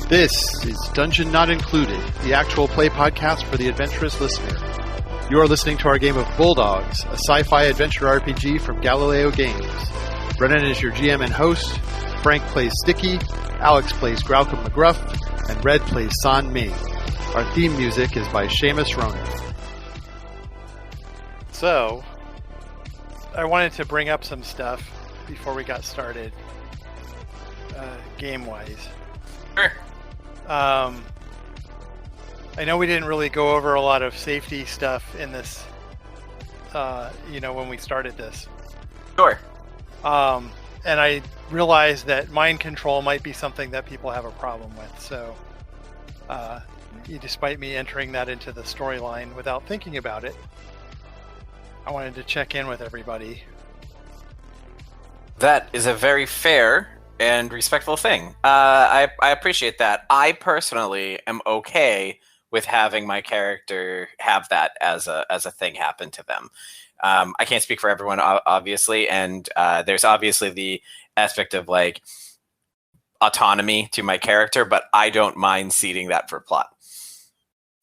This is Dungeon Not Included, the actual play podcast for the adventurous listener. You are listening to our game of Bulldogs, a sci-fi adventure RPG from Galileo Games. Brennan is your GM and host, Frank plays Sticky, Alex plays Graucom McGruff, and Red plays San Ming. Our theme music is by Seamus Ronan. So, I wanted to bring up some stuff before we got started, game-wise. Sure. I know we didn't really go over a lot of safety stuff in this, when we started this. Sure. And I realized that mind control might be something that people have a problem with. So, despite me entering that into the storyline without thinking about it, I wanted to check in with everybody. That is a very fair and respectful thing. I appreciate that. I personally am okay with having my character have that as a thing happen to them. I can't speak for everyone, obviously, and there's obviously the aspect of like autonomy to my character, but I don't mind ceding that for plot.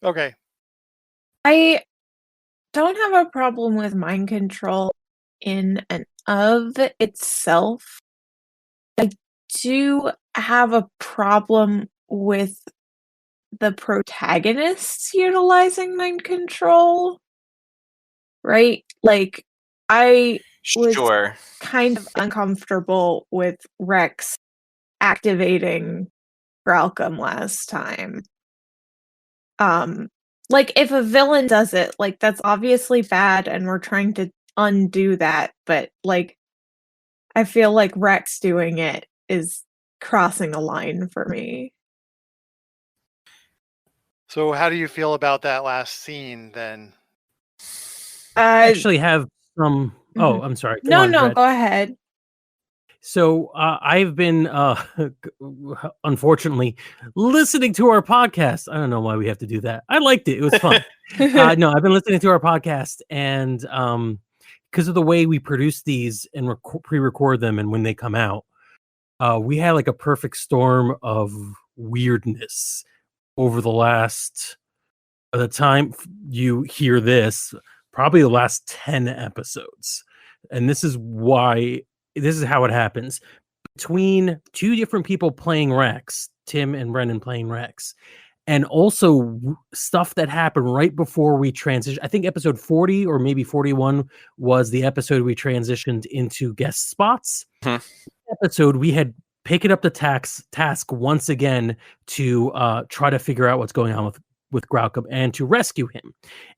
Okay. I don't have a problem with mind control in and of itself. I do have a problem with the protagonists utilizing mind control, right? Like, I was Sure. kind of uncomfortable with Rex activating Graucom last time. Like, if a villain does it, like, that's obviously bad and we're trying to undo that, but, like, I feel like Rex doing it is crossing a line for me. So how do you feel about that last scene then? I actually have some... Oh, Mhm. I'm sorry. No, Brett. go ahead. So I've been, unfortunately, listening to our podcast. I don't know why we have to do that. I liked it. It was fun. No, I've been listening to our podcast, and because of the way we produce these and pre-record them and when they come out, we had like a perfect storm of weirdness over the last, by the time you hear this, probably the last 10 episodes. And this is how it happens. Between two different people playing Rex, Tim and Brennan playing Rex, and also stuff that happened right before we transitioned. I think episode 40 or maybe 41 was the episode we transitioned into guest spots. Episode, we had picked up the task once again to try to figure out what's going on with Graucom and to rescue him.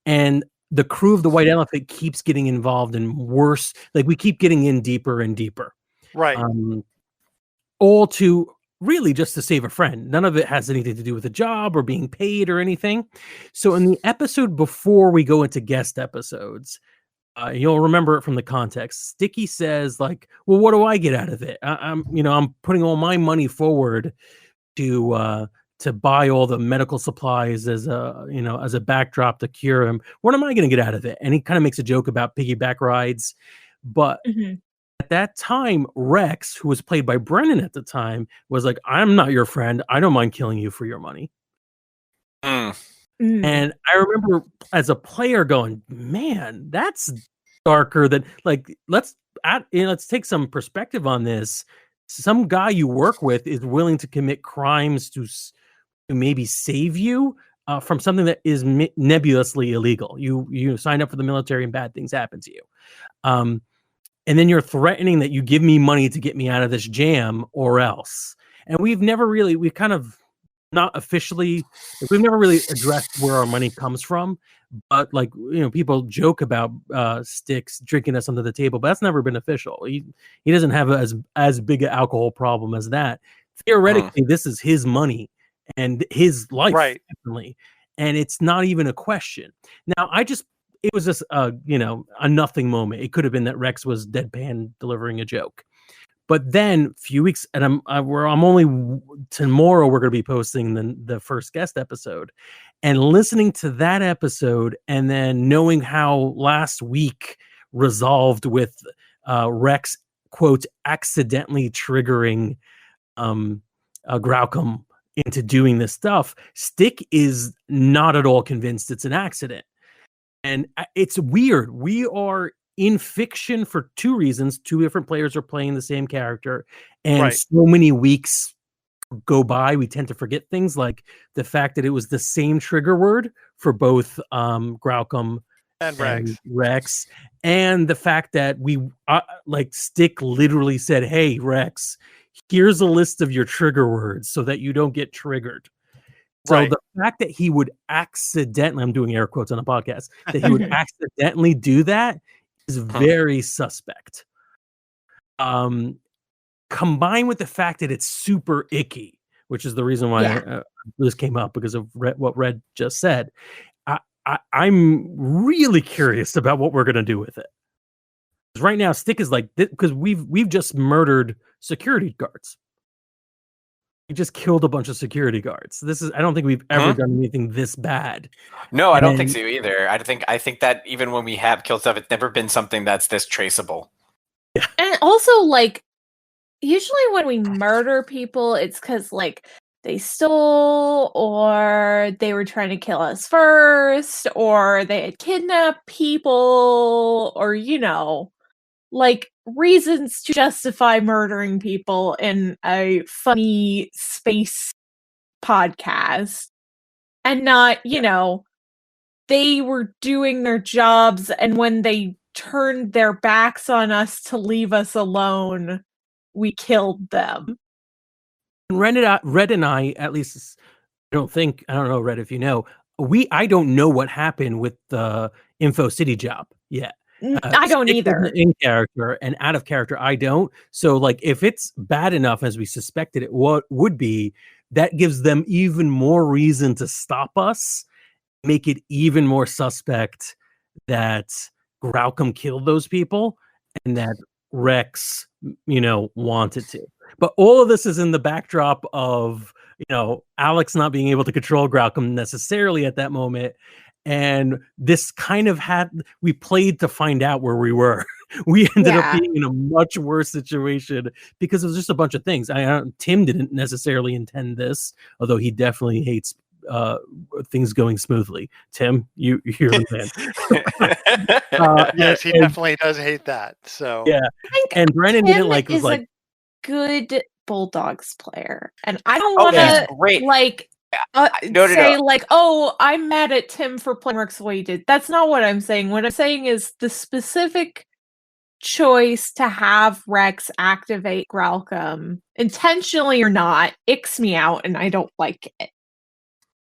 And the crew of the White Elephant keeps getting involved in worse. Like, we keep getting in deeper and deeper. Right. All to really just to save a friend. None of it has anything to do with a job or being paid or anything. So in the episode before we go into guest episodes, you'll remember it from the context. Sticky says, like, well, what do I get out of it? I'm putting all my money forward to buy all the medical supplies as a backdrop to cure him. What am I going to get out of it? And he kind of makes a joke about piggyback rides. But at that time, Rex, who was played by Brennan at the time, was like, I'm not your friend. I don't mind killing you for your money. And I remember as a player going, man, that's darker than, like, let's take some perspective on this. Some guy you work with is willing to commit crimes to maybe save you from something that is nebulously illegal. You sign up for the military and bad things happen to you. And then you're threatening that you give me money to get me out of this jam or else. And we've never really addressed where our money comes from. But, like, people joke about Sticks drinking us under the table, but that's never been official. He doesn't have as big an alcohol problem as that. Theoretically, this is his money and his life, right? Definitely. And it's not even a question. Now, it was just a nothing moment. It could have been that Rex was deadpan delivering a joke. But then a few weeks, and I'm only tomorrow we're going to be posting the first guest episode, and listening to that episode, and then knowing how last week resolved with Rex, quote, accidentally triggering Graucom into doing this stuff. Stick is not at all convinced it's an accident. And it's weird. We are in fiction for two reasons. Two different players are playing the same character. And so many weeks go by, we tend to forget things like the fact that it was the same trigger word for both Graucom and Rex, and the fact that we like Stick literally said, "Hey Rex, here's a list of your trigger words so that you don't get triggered." So the fact that he would accidentally, I'm doing air quotes on a podcast, that he would accidentally do that is very suspect. Combined with the fact that it's super icky, which is the reason why this came up, because of what Red just said. I'm really curious about what we're going to do with it. Right now, Stick is like, because we've just murdered security guards. We just killed a bunch of security guards. I don't think we've ever done anything this bad. No, I don't think so either. I think that even when we have killed stuff, it's never been something that's this traceable. Yeah. And also, like, usually when we murder people, it's because, like, they stole, or they were trying to kill us first, or they had kidnapped people, or, you know, like, reasons to justify murdering people in a funny space podcast. And not, you know, they were doing their jobs, and when they turned their backs on us to leave us alone, we killed them. Red and I, at least, I don't know, Red, if you know, I don't know what happened with the Info City job yet. I don't either. In character and out of character, I don't. So, like, if it's bad enough as we suspected it would be, that gives them even more reason to stop us, make it even more suspect that Graucom killed those people and that Rex, you know, wanted to. But all of this is in the backdrop of, you know, Alex not being able to control Graucom necessarily at that moment. And this kind of we played to find out where we were. We ended up being in a much worse situation because it was just a bunch of things. Tim didn't necessarily intend this, although he definitely hates things going smoothly. Tim, you're the man. Yes, he definitely does hate that. So I think and Brennan Tim didn't like was like a good Bulldogs player, and I don't want to like say like, oh, I'm mad at Tim for playing Rex the way he did. That's not what I'm saying. What I'm saying is the specific choice to have Rex activate Graucom, intentionally or not, icks me out, and I don't like it.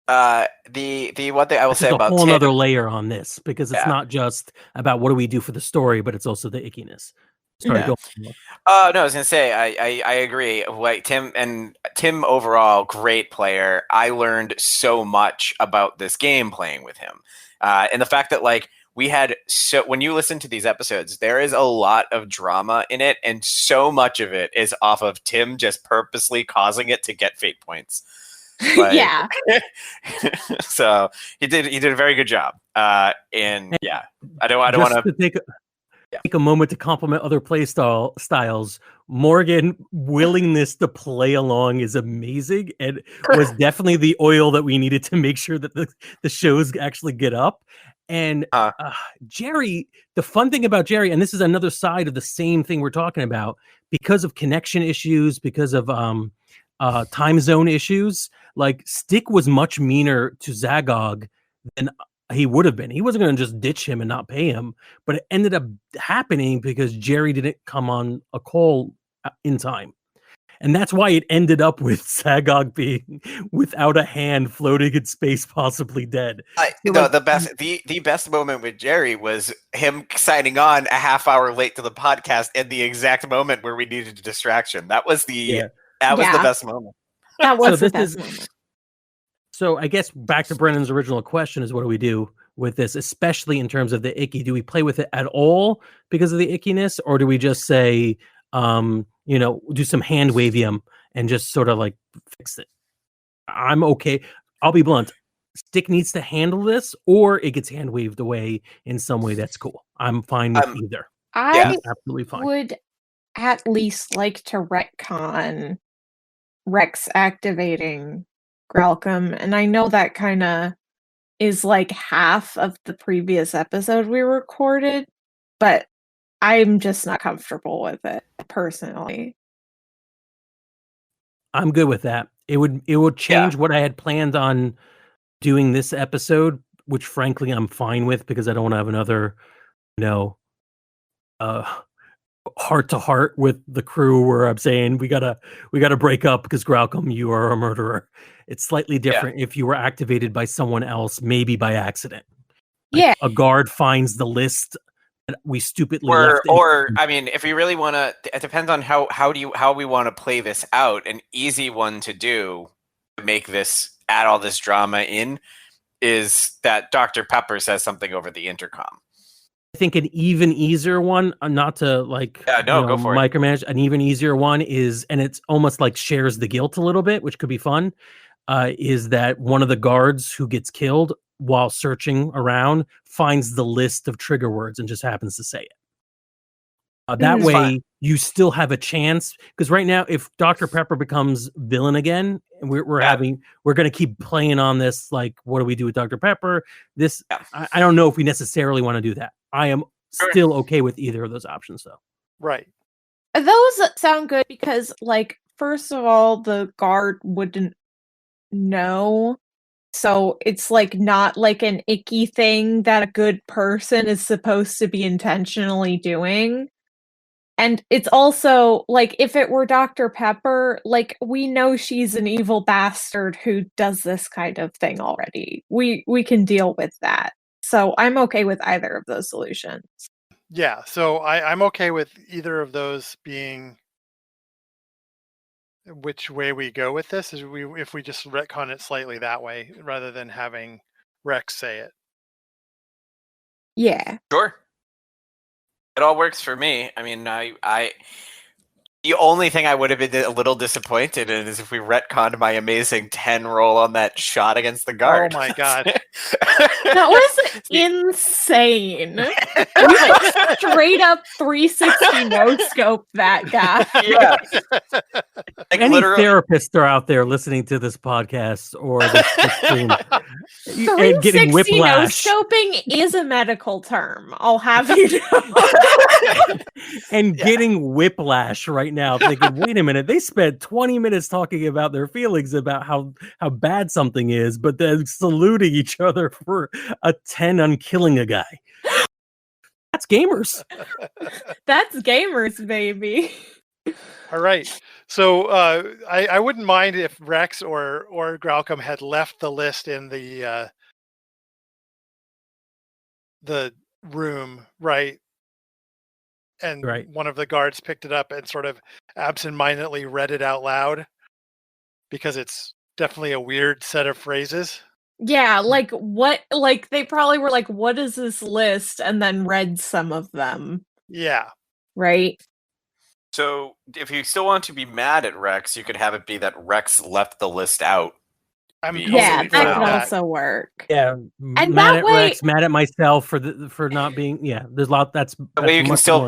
The one thing I will say about a whole Tim, other layer on this, because it's not just about what do we do for the story, but it's also the ickiness. Sorry, go on. No, I was gonna say I agree. Like Tim overall, great player. I learned so much about this game playing with him, and the fact that like when you listen to these episodes, there is a lot of drama in it, and so much of it is off of Tim just purposely causing it to get fate points. Like, yeah. So he did a very good job. And yeah, I don't want to take a moment to compliment other play styles. Morgan willingness to play along is amazing, and was definitely the oil that we needed to make sure that the shows actually get up. And Jerry, the fun thing about Jerry, and this is another side of the same thing we're talking about, because of connection issues, because of time zone issues, like Stick was much meaner to Zagog than he would have been. He wasn't going to just ditch him and not pay him, but it ended up happening because Jerry didn't come on a call in time. And that's why it ended up with Zagog being without a hand, floating in space, possibly dead. The best moment with Jerry was him signing on a half hour late to the podcast at the exact moment where we needed a distraction. That was the best moment. That was the best moment. So I guess back to Brennan's original question is, what do we do with this, especially in terms of the icky? Do we play with it at all because of the ickiness, or do we just say, do some hand wavium and just sort of like fix it? I'm okay. I'll be blunt. Stick needs to handle this, or it gets hand waved away in some way that's cool. I'm fine with either. I absolutely fine. Would at least like to retcon Rex activating Gralcom, and I know that kind of is like half of the previous episode we recorded, but I'm just not comfortable with it personally. I'm good with that. It would change what I had planned on doing this episode, which frankly I'm fine with because I don't want to have another, heart to heart with the crew where I'm saying we gotta break up because Gralcom, you are a murderer. It's slightly different if you were activated by someone else, maybe by accident. Like a guard finds the list that we stupidly left. Or I mean, if we really want to, it depends on how we want to play this out. An easy one to do to make this add all this drama in is that Dr. Pepper says something over the intercom. I think an even easier one, not to go for micromanage. An even easier one is, and it's almost like shares the guilt a little bit, which could be fun. Is that one of the guards who gets killed while searching around finds the list of trigger words and just happens to say it. That way, you still have a chance. Because right now, if Dr. Pepper becomes villain again, and we're going to keep playing on this. Like, what do we do with Dr. Pepper? I don't know if we necessarily want to do that. I am still okay with either of those options, though. Right. Those sound good because, like, first of all, the guard wouldn't know. So it's like not like an icky thing that a good person is supposed to be intentionally doing. And it's also like if it were Dr. Pepper, like we know she's an evil bastard who does this kind of thing already. We can deal with that. So I'm okay with either of those solutions. Yeah, so I'm okay with either of those being which way we go with this. Is if we just retcon it slightly that way rather than having Rex say it. Yeah. Sure. It all works for me. I mean, I the only thing I would have been a little disappointed in is if we retconned my amazing 10 roll on that shot against the guard. Oh my god. That was insane. You straight up 360 no scope that guy. Yeah. Like Any therapists are out there listening to this podcast or this stream and getting 360 whiplash. no scoping is a medical term. I'll have you know. And getting whiplash right now, thinking, wait a minute, they spent 20 minutes talking about their feelings about how bad something is, but then saluting each other for a 10 on killing a guy. That's gamers. That's gamers, baby. All right. So I wouldn't mind if Rex or Gralcom had left the list in the room, right? And one of the guards picked it up and sort of absentmindedly read it out loud because it's definitely a weird set of phrases. Yeah, like what? Like they probably were like, "What is this list?" and then read some of them. Yeah. Right. So, if you still want to be mad at Rex, you could have it be that Rex left the list out. Yeah, that could also work. Yeah, and mad that at way, Rex, mad at myself for not being. Yeah, there's a lot. That's the way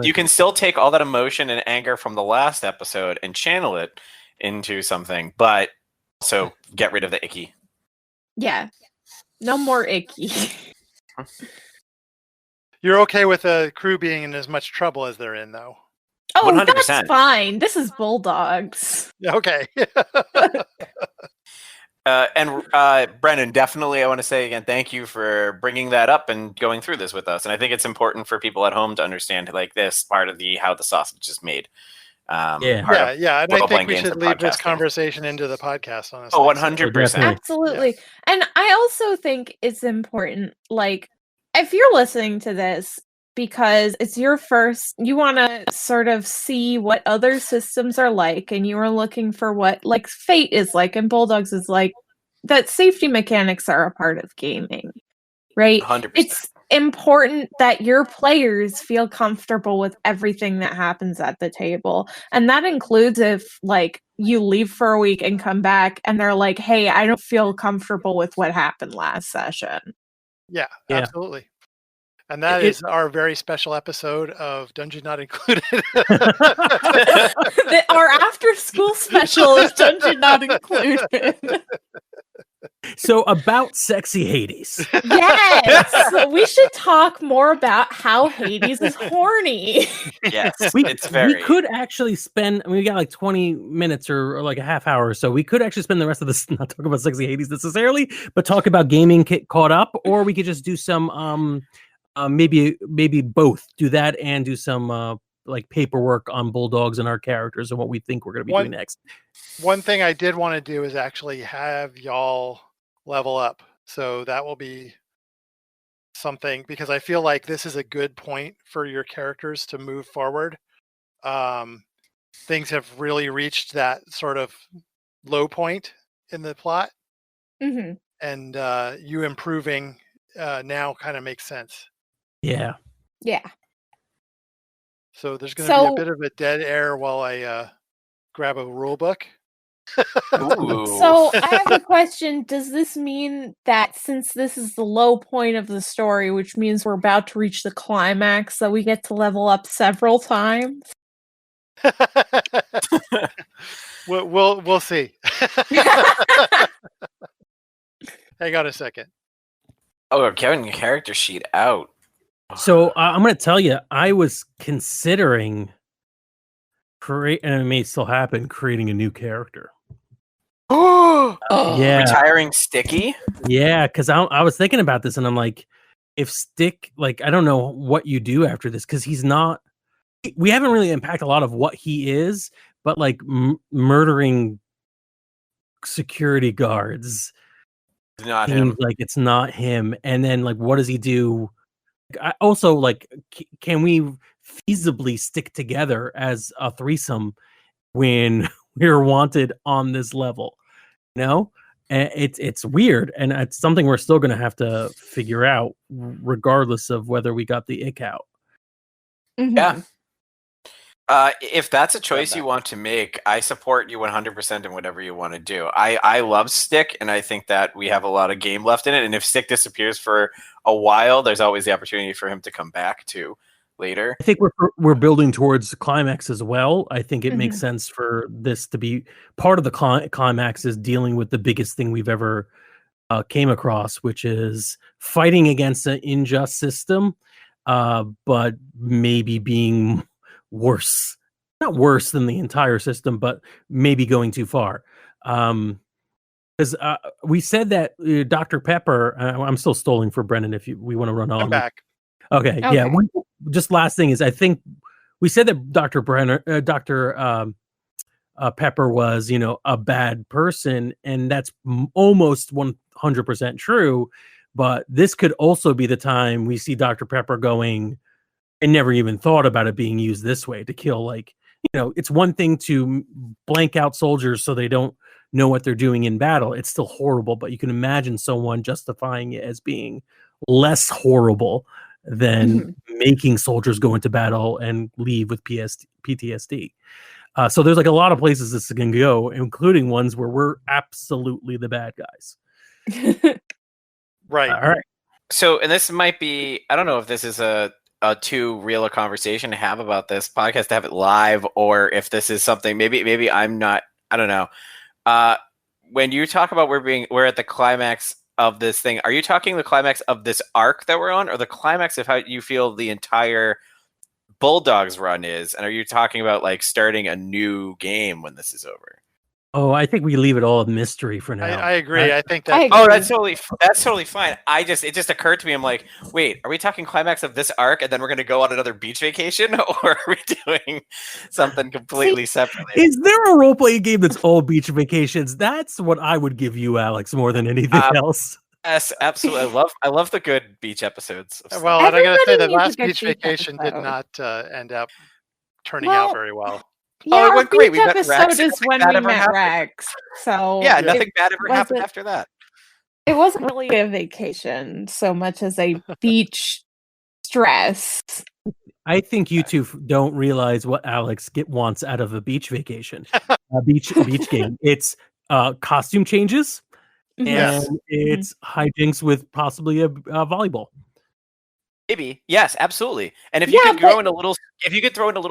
you can still take all that emotion and anger from the last episode and channel it into something, but also get rid of the icky. Yeah, no more icky. You're okay with the crew being in as much trouble as they're in, though. Oh, 100%. That's fine. This is Bulldogs. Okay. And Brennan, definitely I want to say again, thank you for bringing that up and going through this with us. And I think it's important for people at home to understand like this part of how the sausage is made. And I think we should leave this conversation into the podcast, honestly. Oh, 100%. Absolutely. Yeah. And I also think it's important, like, if you're listening to this because it's your first, you want to sort of see what other systems are like, and you are looking for what, like, Fate is like, and Bulldogs is like, that safety mechanics are a part of gaming, right? 100%. It's important that your players feel comfortable with everything that happens at the table. And that includes if, like, you leave for a week and come back, and they're like, hey, I don't feel comfortable with what happened last session. Yeah. Absolutely. And that is our very special episode of Dungeon Not Included. Our after-school special is Dungeon Not Included. So about sexy Hades. Yes, we should talk more about how Hades is horny. Yes, We it's very. we could actually spend. I mean, we got like 20 minutes or like a half hour or so. We could actually spend the rest of this not talk about sexy Hades necessarily, but talk about gaming caught up, or we could just do some maybe both. Do that and do some like paperwork on Bulldogs and our characters and what we think we're going to be doing next. One thing I did want to do is actually have y'all level up. So that will be something, because I feel like this is a good point for your characters to move forward. Things have really reached that sort of low point in the plot, Mm-hmm. and you improving now kind of makes sense. Yeah. Yeah. So there's going to be a bit of a dead air while I grab a rule book. Ooh. So I have a question. Does this mean that since this is the low point of the story, which means we're about to reach the climax, that we get to level up several times? We'll see. Hang on a second. Oh, Kevin, your character sheet out. So I'm going to tell you, I was considering and it may still happen, creating a new character. Yeah, retiring Sticky. Yeah, because I was thinking about this, and I'm like, if Stick, like, I don't know what you do after this, because he's not. We haven't really unpacked a lot of what he is, but like murdering security guards, Not seems him. like it's not him. And then like, what does he do? I also like, can we feasibly stick together as a threesome when we're wanted on this level? No, it's weird, and it's something we're still going to have to figure out, regardless of whether we got the ick out. Mm-hmm. Yeah. If that's a choice you want to make, I support you 100% in whatever you want to do. I love Stick, and I think that we have a lot of game left in it. And if Stick disappears for a while, there's always the opportunity for him to come back to later. I think we're building towards climax as well. I think it makes sense for this to be part of the climax is dealing with the biggest thing we've ever came across, which is fighting against an unjust system, but maybe being worse, not worse than the entire system, but maybe going too far. Because we said that Dr. Pepper, I'm still stalling for Brendan if we want to run on. I'm back. Okay. Yeah. Just last thing is, I think we said that Dr. Pepper was, a bad person, and that's almost 100% true. But this could also be the time we see Dr. Pepper going, I never even thought about it being used this way to kill. Like, it's one thing to blank out soldiers so they don't know what they're doing in battle. It's still horrible, but you can imagine someone justifying it as being less horrible than making soldiers go into battle and leave with PTSD. So there's like a lot of places this can go, including ones where we're absolutely the bad guys. Right. All right. So, and this might be, I don't know if this is a too real a conversation to have about this podcast to have it live, or if this is something maybe I'm not, I don't know. When you talk about we're at the climax of this thing, are you talking the climax of this arc that we're on, or the climax of how you feel the entire Bulldogs run is? And are you talking about like starting a new game when this is over? Oh, I think we leave it all a mystery for now. I agree. I think that. I agree. Oh, that's totally fine. It just occurred to me. I'm like, wait, are we talking climax of this arc, and then we're going to go on another beach vacation, or are we doing something completely separate? Is there a role playing game that's all beach vacations? That's what I would give you, Alex, more than anything else. Yes, absolutely. I love the good beach episodes. Well, and I got to say that Everybody last needs a good beach beach vacation did episode. not end up turning out very well. Yeah, Oh, it our went great. beach We met Rex. episode is Nothing when bad we ever met happened. Rex. So Yeah, nothing bad ever happened wasn't- after that. it wasn't really a vacation so much as a beach stress. I think you two don't realize what Alex wants out of a beach vacation, a beach game. It's costume changes, and Yes. it's hijinks with possibly a volleyball. Maybe. Yes, absolutely. And if you could throw in a little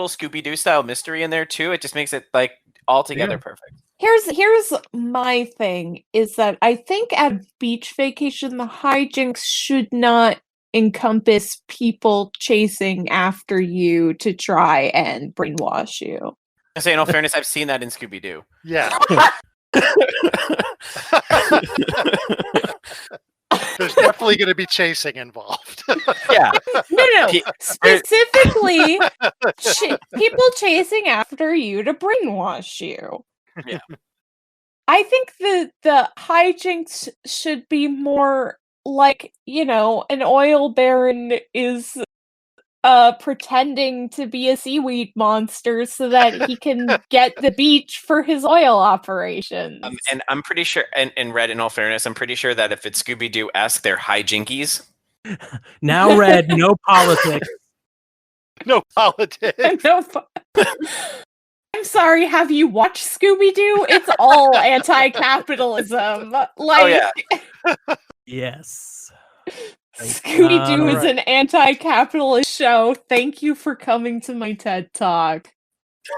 Scooby-Doo style mystery in there too, it just makes it like altogether perfect. Here's my thing is that I think at beach vacation the hijinks should not encompass people chasing after you to try and brainwash you. I say, in all fairness, I've seen that in Scooby-Doo. Yeah. There's definitely going to be chasing involved. Yeah. No. Specifically, people chasing after you to brainwash you. Yeah. I think the hijinks should be more like, an oil baron is pretending to be a seaweed monster so that he can get the beach for his oil operations. And I'm pretty sure, and Red, in all fairness, I'm pretty sure that if it's Scooby-Doo-esque, they're hijinkies. Now, Red, no politics. No politics. I'm sorry, have you watched Scooby-Doo? It's all anti-capitalism. Oh, yeah. Yes. Scooby-Doo is an anti-capitalist show. Thank you for coming to my TED Talk.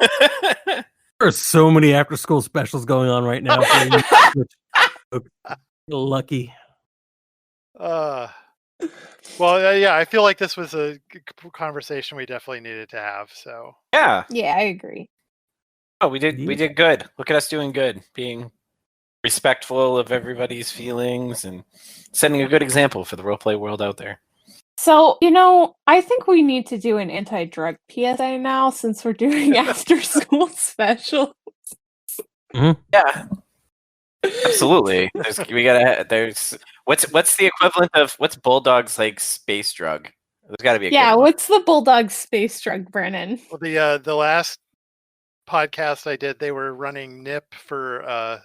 There are so many after-school specials going on right now. You're lucky. Yeah, I feel like this was a conversation we definitely needed to have. So Yeah, I agree. Oh, we did good. Look at us doing good, being respectful of everybody's feelings and setting a good example for the roleplay world out there. So, I think we need to do an anti-drug PSA now since we're doing after-school specials. Mm-hmm. Yeah, absolutely. There's what's the equivalent of what's Bulldog's like space drug? There's got to be a good one. What's the Bulldog space drug, Brennan? Well, the last podcast I did, they were running NIP for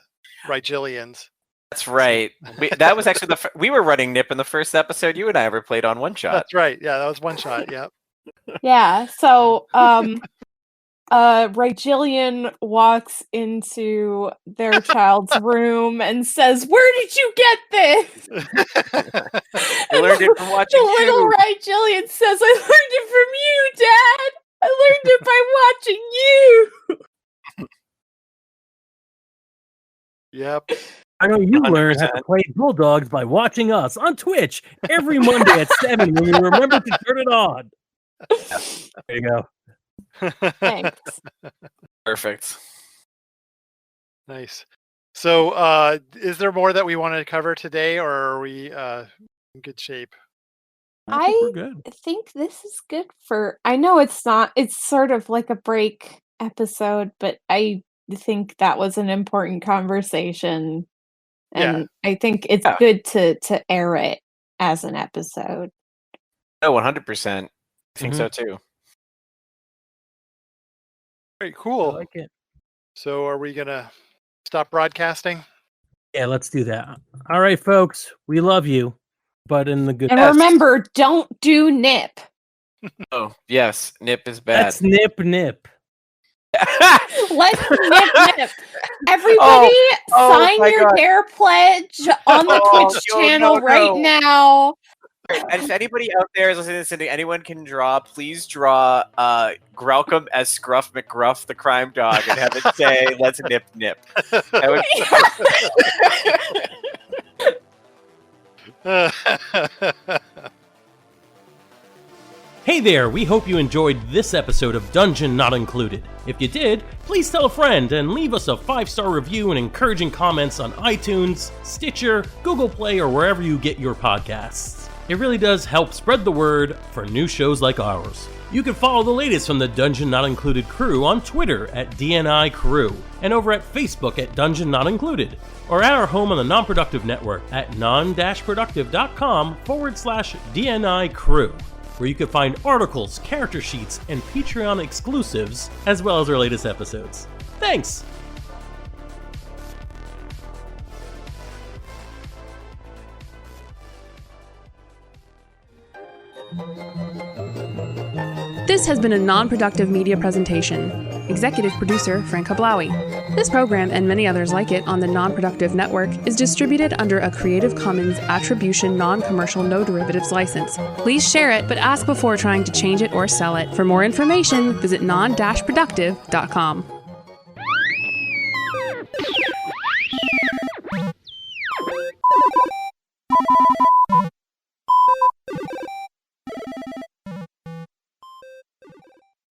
Rigilians. That's right. That was actually we were running NIP in the first episode you and I ever played on One Shot. That's right. Yeah, that was One Shot. Yep. Yeah. So, Rigilian walks into their child's room and says, "Where did you get this?" I learned it from watching The little you. Rigilian says, "I learned it from you, Dad. I learned it by watching you." Yep. I know you 100%. learned how to play Bulldogs by watching us on Twitch every Monday at 7 when you remember to turn it on. There you go. Thanks. Perfect. Nice. So, is there more that we want to cover today, or are we in good shape? I think we're good. I think this is good for. I know it's not. It's sort of like a break episode, but I think that was an important conversation, and I think it's good to air it as an episode. Oh, 100%. I think so too. Very cool. I like it. So, are we gonna stop broadcasting? Yeah, let's do that. All right, folks. We love you, but in the good. And remember, don't do NIP. Oh, yes. NIP is bad. That's nip. Let's nip. Everybody sign your dare pledge on the Twitch channel right now. And if anybody out there is listening to this and anyone can draw, please draw Grelcom as Scruff McGruff, the crime dog, and have it say, "Let's nip." That would Hey there, we hope you enjoyed this episode of Dungeon Not Included. If you did, please tell a friend and leave us a 5-star review and encouraging comments on iTunes, Stitcher, Google Play, or wherever you get your podcasts. It really does help spread the word for new shows like ours. You can follow the latest from the Dungeon Not Included crew on Twitter at DNI Crew, and over at Facebook at Dungeon Not Included, or at our home on the Non-Productive Network at Non-Productive.com/DNI Crew, where you can find articles, character sheets, and Patreon exclusives, as well as our latest episodes. Thanks! This has been a non-productive media presentation. Executive producer Frank Hablawi. This program and many others like it on the Non-Productive Network is distributed under a Creative Commons Attribution Non-Commercial No Derivatives license. Please share it, but ask before trying to change it or sell it. For more information, visit non-productive.com.